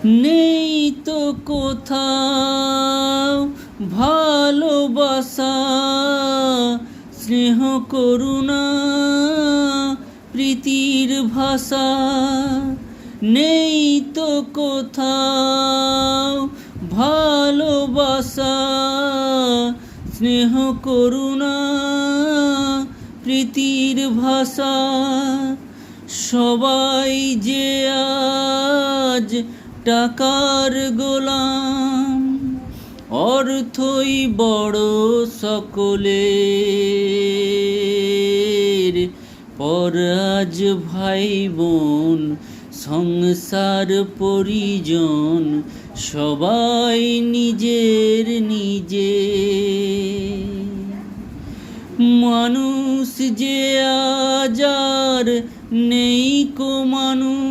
নেই তো কোথাও ভালোবাসা, স্নেহ করুণা প্রীতির ভাষা। নেই তো কোথাও ভালোবাসা, স্নেহ করুণা প্রীতির ভাষা। সবাই যে আজ টাকার গোলাম, অর্থই বড় সকলের। পর আজ ভাই বোন সংসার পরিজন, সবাই নিজের নিজের। মানুষ যে আজ আর নেই কো মানুষ,